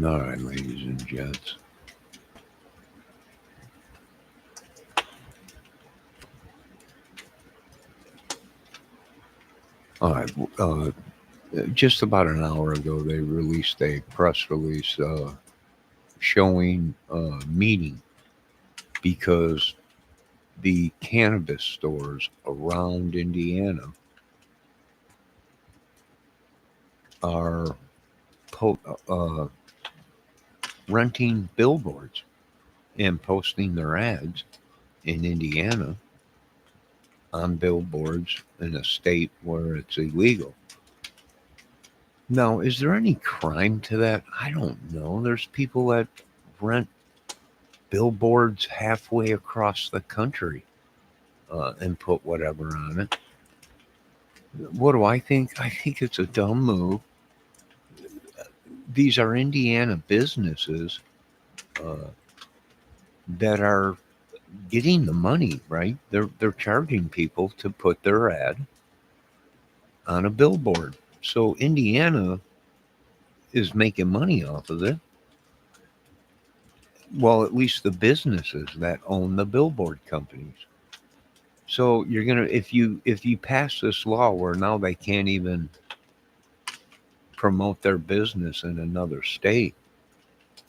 All right, ladies and gents. All right. Just about an hour ago, they released a press release showing a meeting because the cannabis stores around Indiana are po- uh, renting billboards and posting their ads in Indiana on billboards in a state where it's illegal. Now, is there any crime to that? I don't know. There's people that rent billboards halfway across the country and put whatever on it. What do I think? I think it's a dumb move. These are Indiana businesses uh, that are getting the money, right? They're charging people to put their ad on a billboard. So Indiana is making money off of it. Well, at least the businesses that own the billboard companies. So you're gonna if you pass this law where now they can't even promote their business in another state,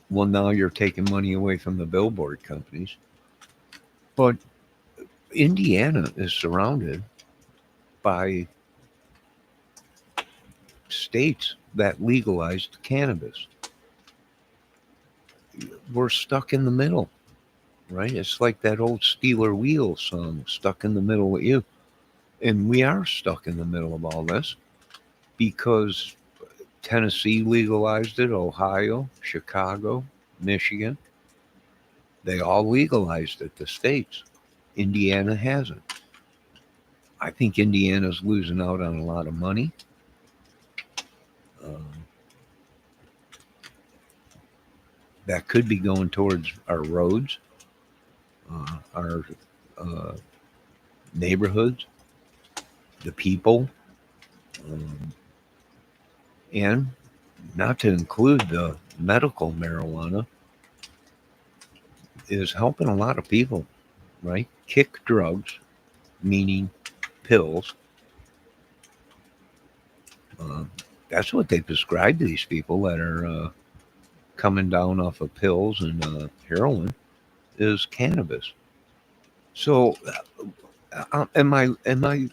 well now you're taking money away from the billboard companies. But Indiana is surrounded by states that legalized cannabis. We're stuck in the middle, right? It's like that old Steeler Wheel song, Stuck in the Middle with You. And we are stuck in the middle of all this because Tennessee legalized it, Ohio, Chicago, Michigan. They all legalized it, the states. Indiana hasn't. I think Indiana's losing out on a lot of money. Um, that could be going towards our roads, our uh, neighborhoods, the people, um, and not to include the medical marijuana is helping a lot of people, right? Kick drugs, meaning pills. Uh, that's what they prescribe to these people that are coming down off of pills and heroin is cannabis. So, am I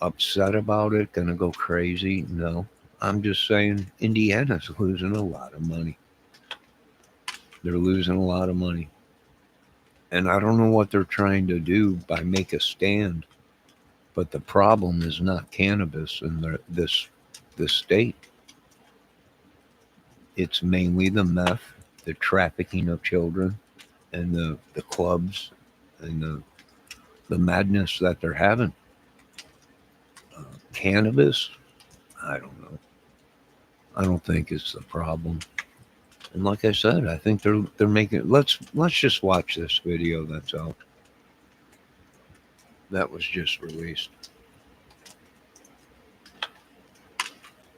upset about it? Gonna go crazy? No, I'm just saying Indiana's losing a lot of money. They're losing a lot of money, and I don't know what they're trying to do by make a stand. But the problem is not cannabis in this state. It's mainly the meth, the trafficking of children, and the clubs and the madness that they're having. Cannabis, I don't know. I don't think it's the problem. And like I said, I think they're making. Let's just watch this video that's out. That was just released.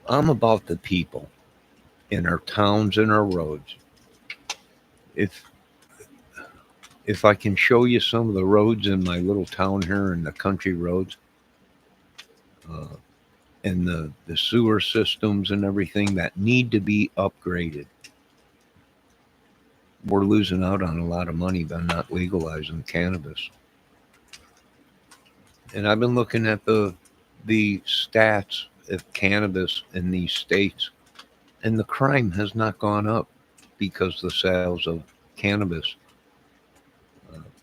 I'm about the people in our towns and our roads. If if I can show you some of the roads in my little town here and the country roads, uh, and the sewer systems and everything that need to be upgraded, we're losing out on a lot of money by not legalizing cannabis. And I've been looking at the stats of cannabis in these states, and the crime has not gone up because the sales of cannabis.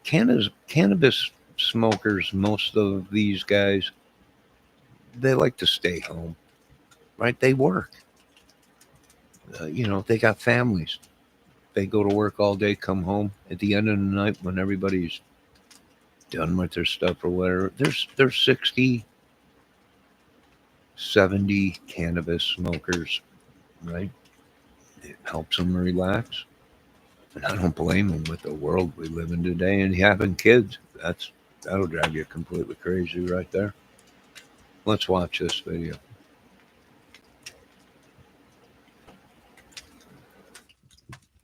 Cannabis smokers, most of these guys, they like to stay home, right? They work. They got families. They go to work all day, come home at the end of the night when everybody's done with their stuff or whatever. There's 60, 70 cannabis smokers, right? It helps them relax. And I don't blame them with the world we live in today and having kids. That'll drive you completely crazy right there. Let's watch this video.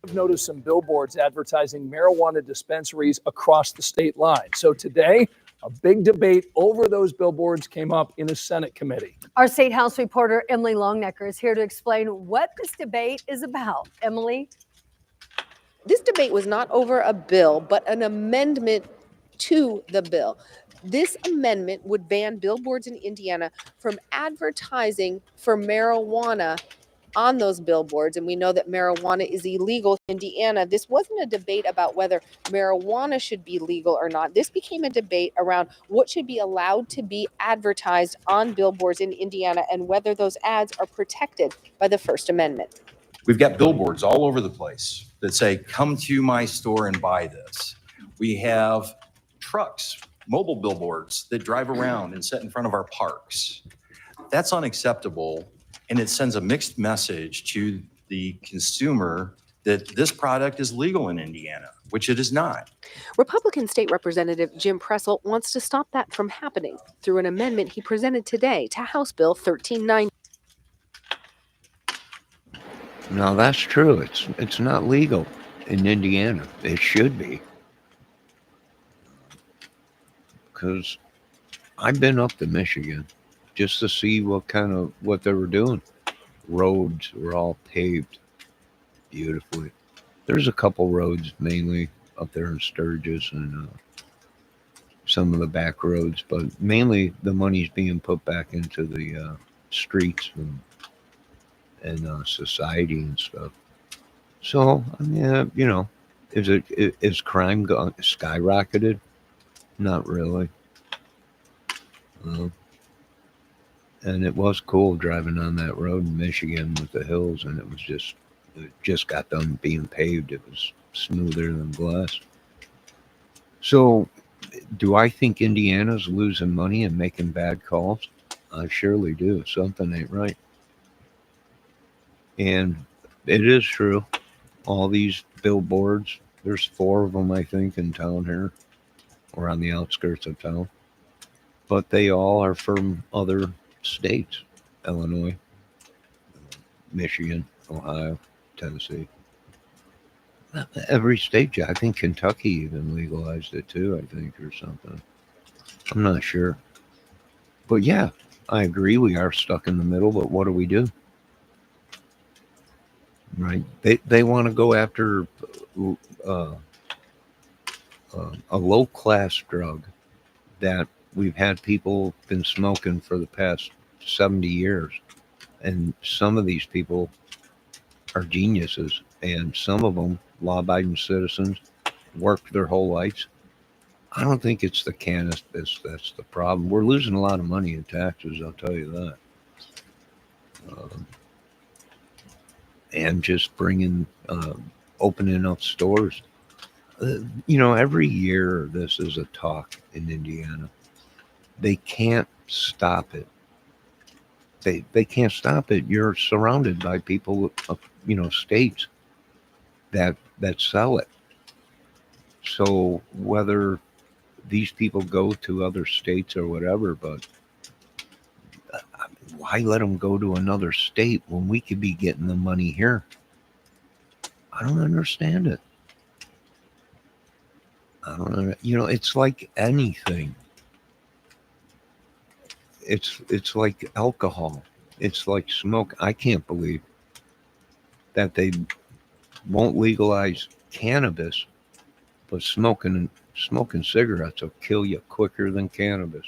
I've noticed some billboards advertising marijuana dispensaries across the state line. So today, a big debate over those billboards came up in a Senate committee. Our State House reporter Emily Longnecker is here to explain what this debate is about. Emily? This debate was not over a bill, but an amendment to the bill. This amendment would ban billboards in Indiana from advertising for marijuana on those billboards, and we know that marijuana is illegal in Indiana. This wasn't a debate about whether marijuana should be legal or not. This became a debate around what should be allowed to be advertised on billboards in Indiana and whether those ads are protected by the First Amendment. We've got billboards all over the place that say, come to my store and buy this. We have trucks, mobile billboards that drive around and sit in front of our parks. That's unacceptable, and it sends a mixed message to the consumer that this product is legal in Indiana, which it is not. Republican State Representative Jim Pressel wants to stop that from happening through an amendment he presented today to House Bill 1390. No, that's true. It's not legal in Indiana. It should be. Because I've been up to Michigan just to see what they were doing. Roads were all paved beautifully. There's a couple roads mainly up there in Sturgis and some of the back roads, but mainly the money's being put back into the streets and society and stuff. So, I mean, is crime skyrocketed? Not really. And it was cool driving on that road in Michigan with the hills, and it just got done being paved. It was smoother than glass. So, do I think Indiana's losing money and making bad calls? I surely do. Something ain't right. And it is true. All these billboards, there's 4 of them, I think, in town here, or on the outskirts of town. But they all are from other states: Illinois, Michigan, Ohio, Tennessee. Every state, I think Kentucky even legalized it too, I think, or something. I'm not sure. But yeah, I agree we are stuck in the middle, but what do we do? Right? They want to go after a low-class drug that we've had people been smoking for the past 70 years. And some of these people are geniuses, and some of them, law-abiding citizens, worked their whole lives. I don't think it's the cannabis that's the problem. We're losing a lot of money in taxes, I'll tell you that. And just opening up stores. Every year this is a talk in Indiana. They can't stop it. They can't stop it. You're surrounded by people, states that sell it. So whether these people go to other states or whatever, but why let them go to another state when we could be getting the money here? I don't understand it. I don't know. It's like anything. It's like alcohol. It's like smoke. I can't believe that they won't legalize cannabis, but smoking cigarettes will kill you quicker than cannabis.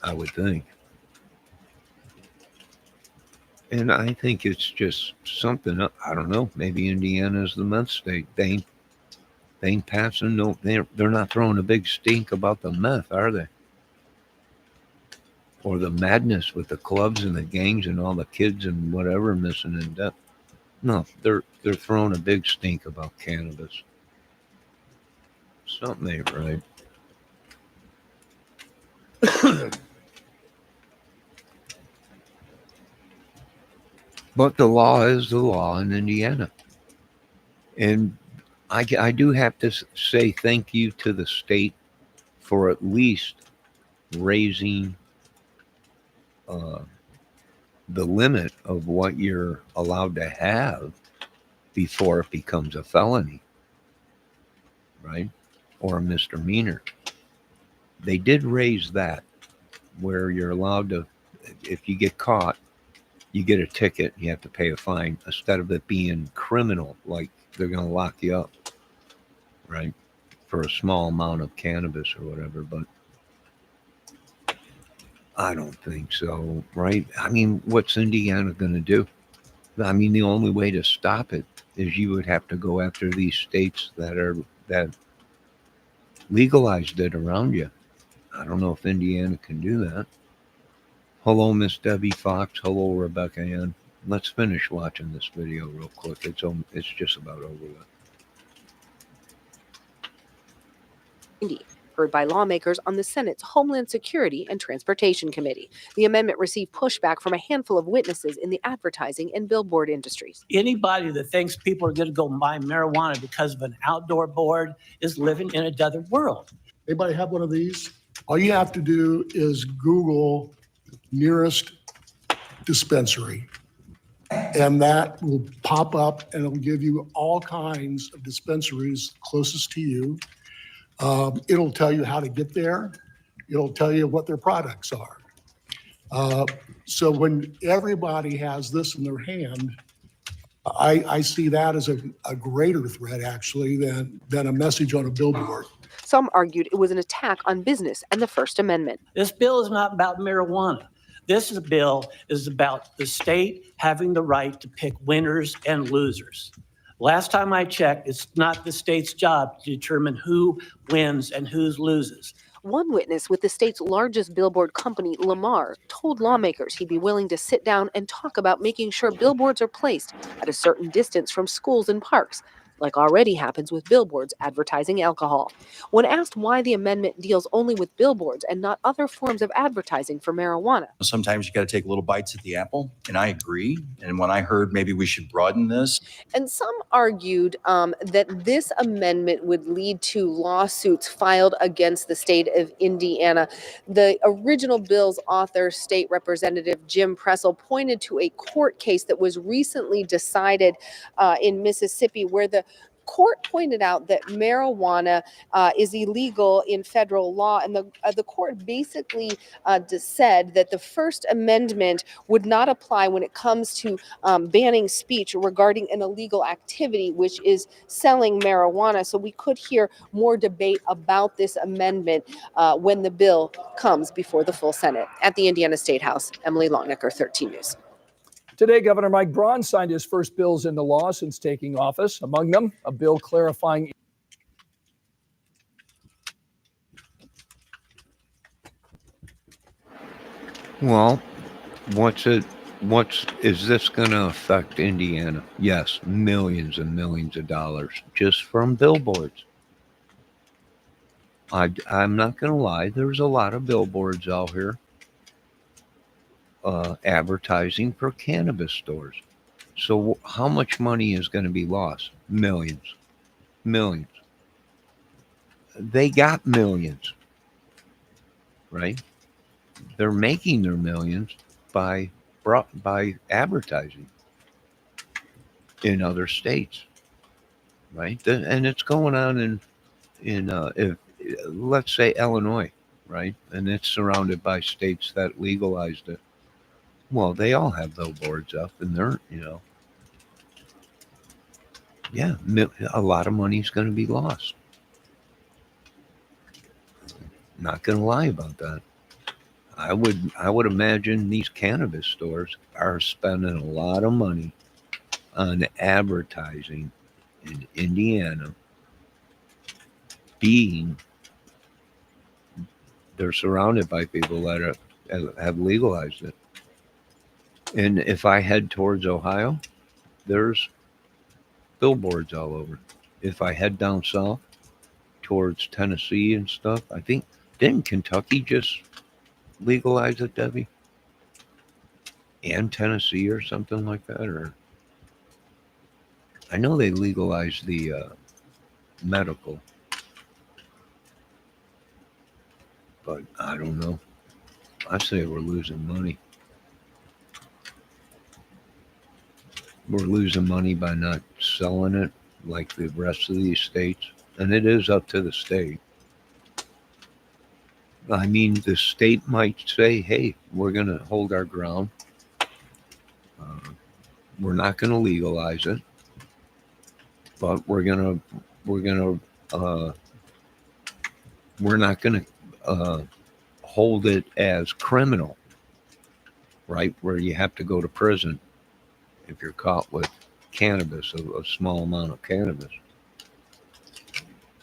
I would think. And I think it's just something, I don't know, maybe Indiana's the meth state. They ain't passing, no, they're not throwing a big stink about the meth, are they? Or the madness with the clubs and the gangs and all the kids and whatever missing in death. No, they're throwing a big stink about cannabis. Something ain't right. But the law is the law in Indiana. And I do have to say thank you to the state for at least raising the limit of what you're allowed to have before it becomes a felony, right? Or a misdemeanor. They did raise that where you're allowed to, if you get caught, you get a ticket, you have to pay a fine instead of it being criminal, like they're going to lock you up, right? For a small amount of cannabis or whatever. But I don't think so, right? I mean, what's Indiana going to do? I mean, the only way to stop it is you would have to go after these states that legalized it around you. I don't know if Indiana can do that. Hello, Miss Debbie Fox. Hello, Rebecca Ann. Let's finish watching this video real quick. It's just about over with. Heard by lawmakers on the Senate's Homeland Security and Transportation Committee. The amendment received pushback from a handful of witnesses in the advertising and billboard industries. Anybody that thinks people are going to go buy marijuana because of an outdoor board is living in another world. Anybody have one of these? All you have to do is Google nearest dispensary, and that will pop up and it'll give you all kinds of dispensaries closest to you. It'll tell you how to get there. It'll tell you what their products are. So when everybody has this in their hand, I see that as a greater threat actually than a message on a billboard. Some argued it was an attack on business and the First Amendment. This bill is not about marijuana. This bill is about the state having the right to pick winners and losers. Last time I checked, it's not the state's job to determine who wins and who loses. One witness with the state's largest billboard company, Lamar, told lawmakers he'd be willing to sit down and talk about making sure billboards are placed at a certain distance from schools and parks, like already happens with billboards advertising alcohol. When asked why the amendment deals only with billboards and not other forms of advertising for marijuana. Sometimes you got to take little bites at the apple, and I agree. And when I heard maybe we should broaden this. And some argued that this amendment would lead to lawsuits filed against the state of Indiana. The original bill's author, State Representative Jim Pressel, pointed to a court case that was recently decided in Mississippi where the court pointed out that marijuana is illegal in federal law, and the court basically said that the First Amendment would not apply when it comes to banning speech regarding an illegal activity, which is selling marijuana. So we could hear more debate about this amendment when the bill comes before the full Senate. At the Indiana State House, Emily Longnecker, 13 News. Today, Governor Mike Braun signed his first bills into law since taking office. Among them, a bill clarifying. Well, is this going to affect Indiana? Yes, millions and millions of dollars just from billboards. I'm not going to lie. There's a lot of billboards out here advertising for cannabis stores. So how much money is going to be lost? Millions. They got millions, right? They're making their millions by advertising in other states, right? And it's going on in let's say Illinois, right? And it's surrounded by states that legalized it. Well, they all have billboards up, and they're, yeah, a lot of money's going to be lost. Not going to lie about that. I would imagine these cannabis stores are spending a lot of money on advertising in Indiana, being they're surrounded by people that have legalized it. And if I head towards Ohio, there's billboards all over. If I head down south towards Tennessee and stuff, I think, didn't Kentucky just legalize it, Debbie? And Tennessee or something like that? Or I know they legalized the medical, but I don't know. I say we're losing money. we're losing money by not selling it like the rest of these states. And it is up to the state. I mean, the state might say, hey, we're going to hold our ground. We're not going to legalize it, but we're not going to hold it as criminal, right? Where you have to go to prison if you're caught with cannabis, a small amount of cannabis,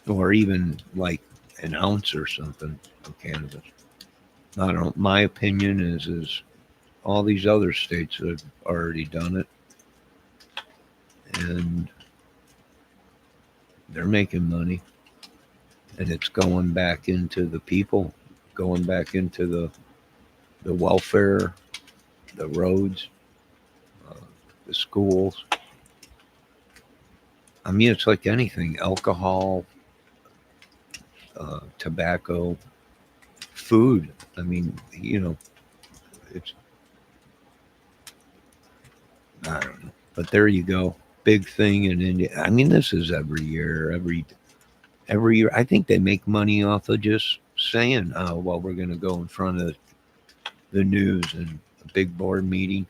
or even like an ounce or something of cannabis. I don't. My opinion is all these other states have already done it, and they're making money, and it's going back into the people, going back into the welfare, the roads, the schools. I mean, it's like anything: alcohol, tobacco, food. I mean, it's, I don't know, but there you go. Big thing in India. I mean, this is every year, every year. I think they make money off of just saying, "Oh, well, we're going to go in front of the news and a big board meeting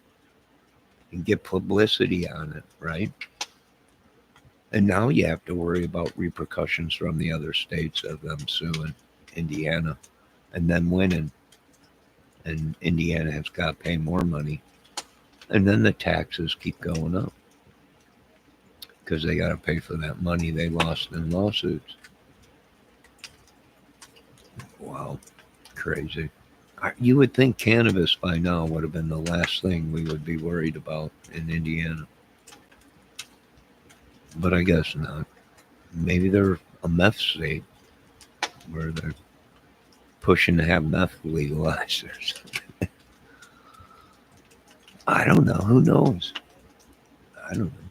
and get publicity on it," right? And now you have to worry about repercussions from the other states of them suing Indiana and then winning. And Indiana has got to pay more money. And then the taxes keep going up because they got to pay for that money they lost in lawsuits. Wow, crazy. You would think cannabis by now would have been the last thing we would be worried about in Indiana. But I guess not. Maybe they're a meth state where they're pushing to have meth legalized or something. I don't know. Who knows? I don't know.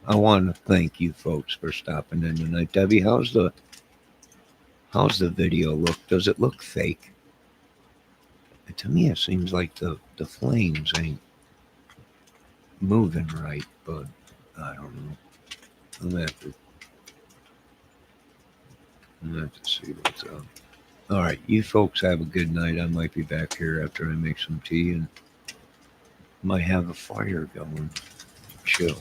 I want to thank you folks for stopping in tonight. Debbie, how's the video look? Does it look fake? To me, it seems like the flames ain't moving right, but I don't know. I'm gonna have to see what's up. All right, you folks have a good night. I might be back here after I make some tea and might have a fire going. Chill.